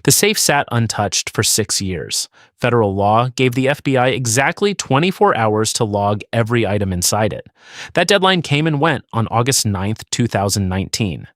The safe sat untouched for 6 years. Federal law gave the FBI exactly 24 hours to log every item inside it. That deadline came and went on August 9, 2019.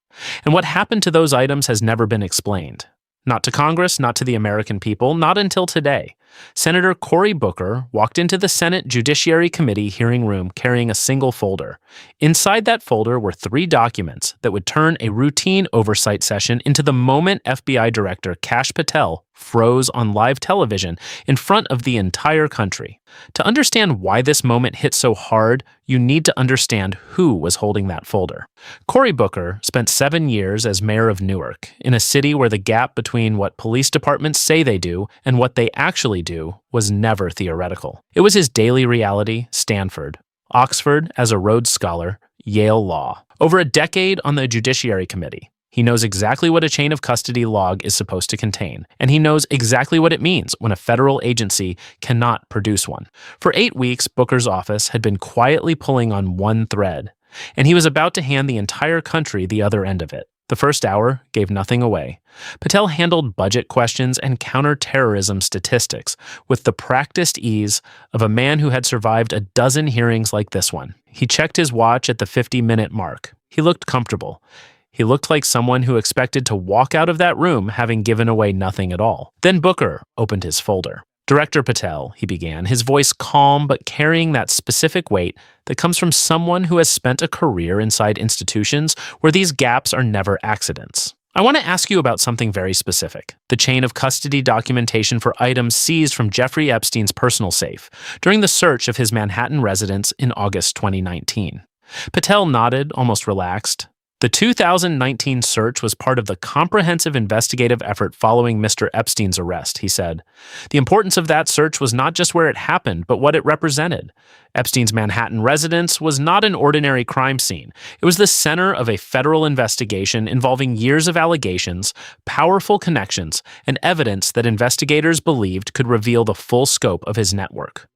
And what happened to those items has never been explained. Not to Congress, not to the American people, not until today. Senator Cory Booker walked into the Senate Judiciary Committee hearing room carrying a single folder. Inside that folder were 3 documents that would turn a routine oversight session into the moment FBI Director Kash Patel froze on live television in front of the entire country. To understand why this moment hit so hard, you need to understand who was holding that folder. Cory Booker spent 7 years as mayor of Newark, in a city where the gap between what police departments say they do and what they actually do was never theoretical. It was his daily reality, Stanford, Oxford as a Rhodes Scholar, Yale Law. Over a decade on the Judiciary Committee, he knows exactly what a chain of custody log is supposed to contain, and he knows exactly what it means when a federal agency cannot produce one. For 8 weeks, Booker's office had been quietly pulling on one thread, and he was about to hand the entire country the other end of it. The first hour gave nothing away. Patel handled budget questions and counterterrorism statistics with the practiced ease of a man who had survived a dozen hearings like this one. He checked his watch at the 50-minute mark. He looked comfortable. He looked like someone who expected to walk out of that room having given away nothing at all. Then Booker opened his folder. Director Patel, he began, his voice calm but carrying that specific weight that comes from someone who has spent a career inside institutions where these gaps are never accidents. I want to ask you about something very specific, the chain of custody documentation for items seized from Jeffrey Epstein's personal safe during the search of his Manhattan residence in August 2019. Patel nodded, almost relaxed. The 2019 search was part of the comprehensive investigative effort following Mr. Epstein's arrest, he said. The importance of that search was not just where it happened, but what it represented. Epstein's Manhattan residence was not an ordinary crime scene. It was the center of a federal investigation involving years of allegations, powerful connections, and evidence that investigators believed could reveal the full scope of his network.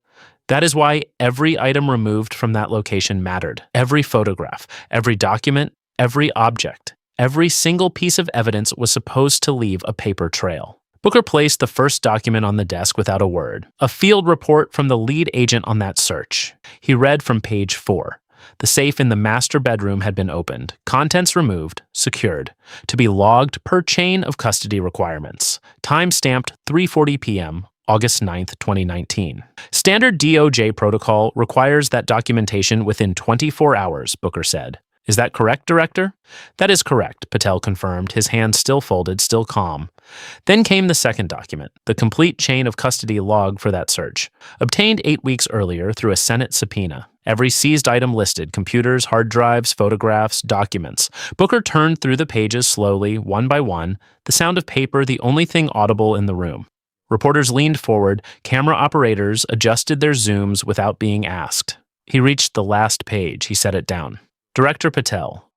That is why every item removed from that location mattered. Every photograph, every document, every object, every single piece of evidence was supposed to leave a paper trail. Booker placed the first document on the desk without a word, a field report from the lead agent on that search. He read from page 4. The safe in the master bedroom had been opened, contents removed, secured, to be logged per chain of custody requirements. Time-stamped 3:40 p.m., August 9, 2019. Standard DOJ protocol requires that documentation within 24 hours, Booker said. Is that correct, Director? That is correct, Patel confirmed, his hands still folded, still calm. Then came the second document, the complete chain of custody log for that search, obtained 8 weeks earlier through a Senate subpoena. Every seized item listed, computers, hard drives, photographs, documents. Booker turned through the pages slowly, one by one, the sound of paper the only thing audible in the room. Reporters leaned forward, camera operators adjusted their zooms without being asked. He reached the last page, he set it down. Director Patel,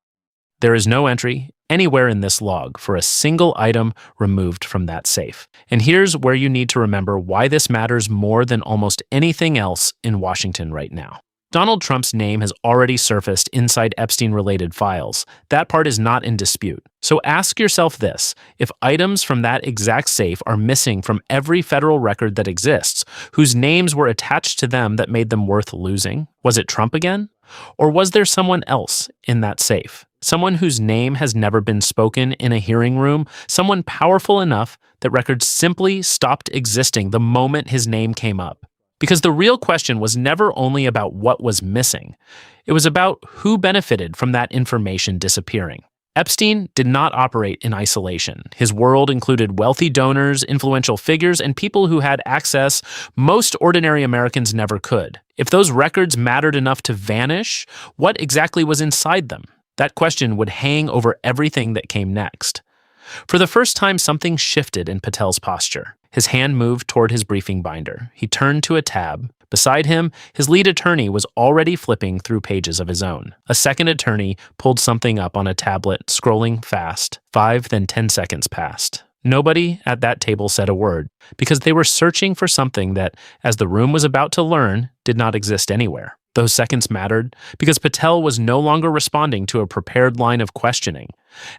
there is no entry anywhere in this log for a single item removed from that safe. And here's where you need to remember why this matters more than almost anything else in Washington right now. Donald Trump's name has already surfaced inside Epstein-related files. That part is not in dispute. So ask yourself this: if items from that exact safe are missing from every federal record that exists, whose names were attached to them that made them worth losing, was it Trump again? Or was there someone else in that safe? Someone whose name has never been spoken in a hearing room? Someone powerful enough that records simply stopped existing the moment his name came up? Because the real question was never only about what was missing. It was about who benefited from that information disappearing. Epstein did not operate in isolation. His world included wealthy donors, influential figures, and people who had access most ordinary Americans never could. If those records mattered enough to vanish, what exactly was inside them? That question would hang over everything that came next. For the first time, something shifted in Patel's posture. His hand moved toward his briefing binder. He turned to a tab. Beside him, his lead attorney was already flipping through pages of his own. A second attorney pulled something up on a tablet, scrolling fast. 5, then 10 seconds passed. Nobody at that table said a word, because they were searching for something that, as the room was about to learn, did not exist anywhere. Those seconds mattered because Patel was no longer responding to a prepared line of questioning,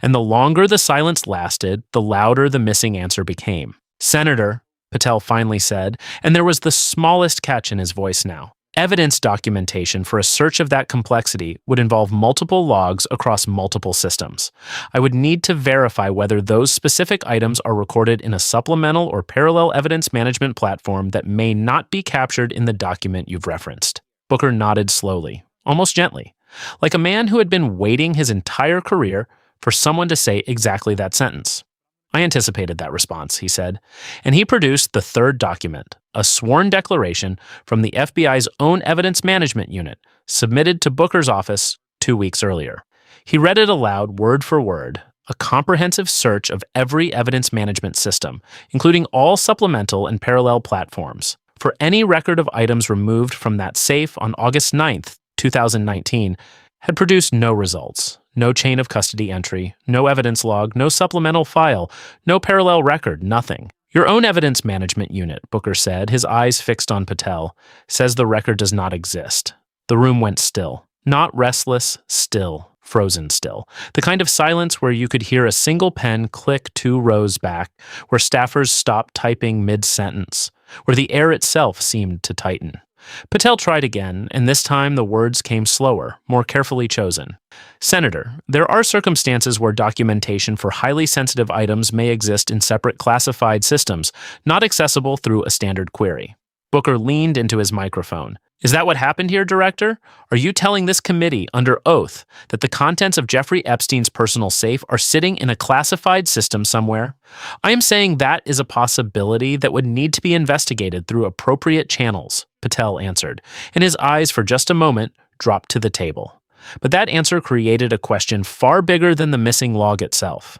and the longer the silence lasted, the louder the missing answer became. "Senator," Patel finally said, and there was the smallest catch in his voice now. Evidence documentation for a search of that complexity would involve multiple logs across multiple systems. I would need to verify whether those specific items are recorded in a supplemental or parallel evidence management platform that may not be captured in the document you've referenced. Booker nodded slowly, almost gently, like a man who had been waiting his entire career for someone to say exactly that sentence. "I anticipated that response," he said, and he produced the third document, a sworn declaration from the FBI's own evidence management unit, submitted to Booker's office 2 weeks earlier. He read it aloud word for word, a comprehensive search of every evidence management system, including all supplemental and parallel platforms, for any record of items removed from that safe on August 9th, 2019, had produced no results. No chain of custody entry, no evidence log, no supplemental file, no parallel record, nothing. "Your own evidence management unit," Booker said, his eyes fixed on Patel, "says the record does not exist." The room went still. Not restless, still, frozen still. The kind of silence where you could hear a single pen click 2 rows back, where staffers stopped typing mid-sentence, where the air itself seemed to tighten. Patel tried again, and this time the words came slower, more carefully chosen. "Senator, there are circumstances where documentation for highly sensitive items may exist in separate classified systems, not accessible through a standard query." Booker leaned into his microphone. "Is that what happened here, Director? Are you telling this committee, under oath, that the contents of Jeffrey Epstein's personal safe are sitting in a classified system somewhere? I am saying that is a possibility that would need to be investigated through appropriate channels," Patel answered, and his eyes for just a moment dropped to the table. But that answer created a question far bigger than the missing log itself.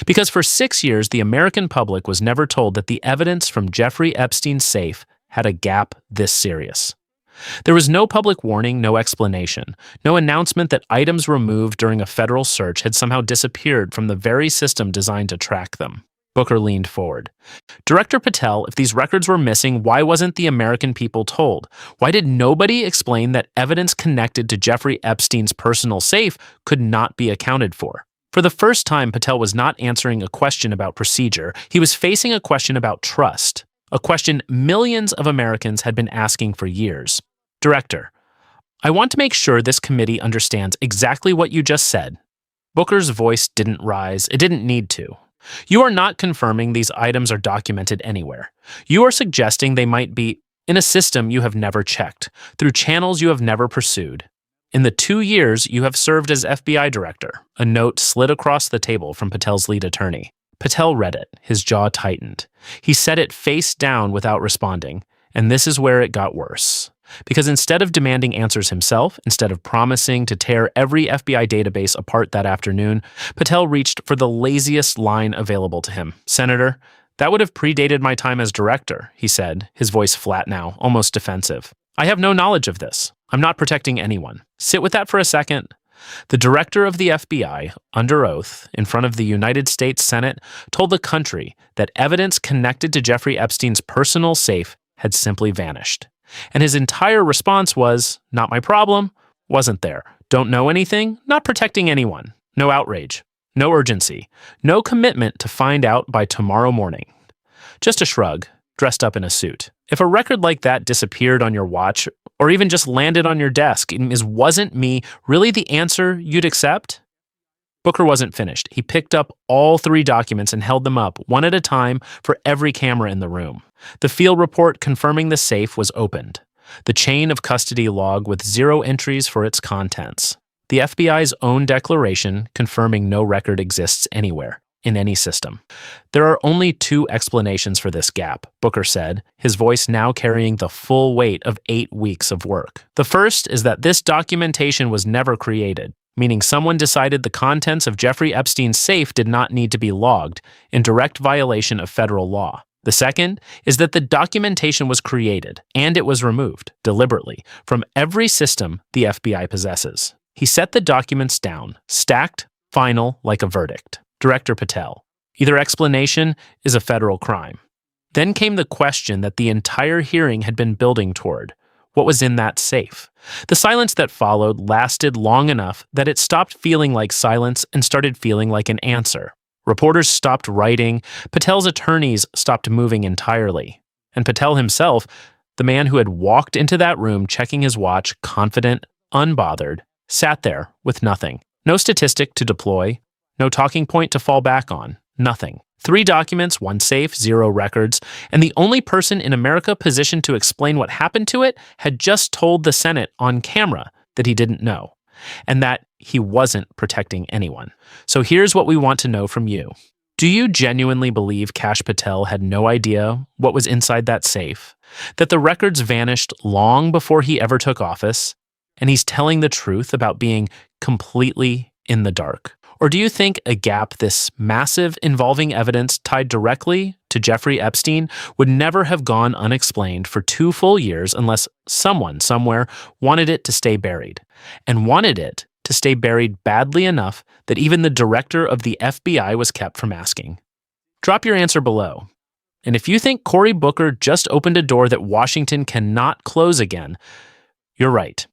Because for 6 years, the American public was never told that the evidence from Jeffrey Epstein's safe had a gap this serious. There was no public warning, no explanation, no announcement that items removed during a federal search had somehow disappeared from the very system designed to track them. Booker leaned forward. "Director Patel, if these records were missing, why wasn't the American people told? Why did nobody explain that evidence connected to Jeffrey Epstein's personal safe could not be accounted for?" For the first time, Patel was not answering a question about procedure. He was facing a question about trust, a question millions of Americans had been asking for years. "Director, I want to make sure this committee understands exactly what you just said." Booker's voice didn't rise. It didn't need to. "You are not confirming these items are documented anywhere. You are suggesting they might be in a system you have never checked, through channels you have never pursued. In the 2 years you have served as FBI director," a note slid across the table from Patel's lead attorney. Patel read it, his jaw tightened. He set it face down without responding, and this is where it got worse. Because instead of demanding answers himself, instead of promising to tear every FBI database apart that afternoon, Patel reached for the laziest line available to him. "Senator, that would have predated my time as director," he said, his voice flat now, almost defensive. "I have no knowledge of this. I'm not protecting anyone. Sit with that for a second." The director of the FBI, under oath, in front of the United States Senate, told the country that evidence connected to Jeffrey Epstein's personal safe had simply vanished. And his entire response was, "Not my problem, wasn't there, don't know anything, not protecting anyone, no outrage, no urgency, no commitment to find out by tomorrow morning." Just a shrug, dressed up in a suit. If a record like that disappeared on your watch, or even just landed on your desk, wasn't me really the answer you'd accept? Booker wasn't finished. He picked up all 3 documents and held them up, one at a time, for every camera in the room. The field report confirming the safe was opened. The chain of custody log with 0 entries for its contents. The FBI's own declaration confirming no record exists anywhere, in any system. "There are only 2 explanations for this gap," Booker said, his voice now carrying the full weight of 8 weeks of work. "The first is that this documentation was never created, meaning someone decided the contents of Jeffrey Epstein's safe did not need to be logged, in direct violation of federal law. The second is that the documentation was created, and it was removed, deliberately, from every system the FBI possesses." He set the documents down, stacked, final, like a verdict. "Director Patel, either explanation is a federal crime." Then came the question that the entire hearing had been building toward. What was in that safe? The silence that followed lasted long enough that it stopped feeling like silence and started feeling like an answer. Reporters stopped writing, Patel's attorneys stopped moving entirely. And Patel himself, the man who had walked into that room checking his watch, confident, unbothered, sat there with nothing. No statistic to deploy, no talking point to fall back on, nothing. 3 documents, 1 safe, 0 records, and the only person in America positioned to explain what happened to it had just told the Senate on camera that he didn't know, and that he wasn't protecting anyone. So here's what we want to know from you. Do you genuinely believe Kash Patel had no idea what was inside that safe, that the records vanished long before he ever took office, and he's telling the truth about being completely in the dark? Or do you think a gap this massive involving evidence tied directly to Jeffrey Epstein would never have gone unexplained for 2 full years unless someone somewhere wanted it to stay buried, and wanted it to stay buried badly enough that even the director of the FBI was kept from asking? Drop your answer below. And if you think Cory Booker just opened a door that Washington cannot close again, you're right.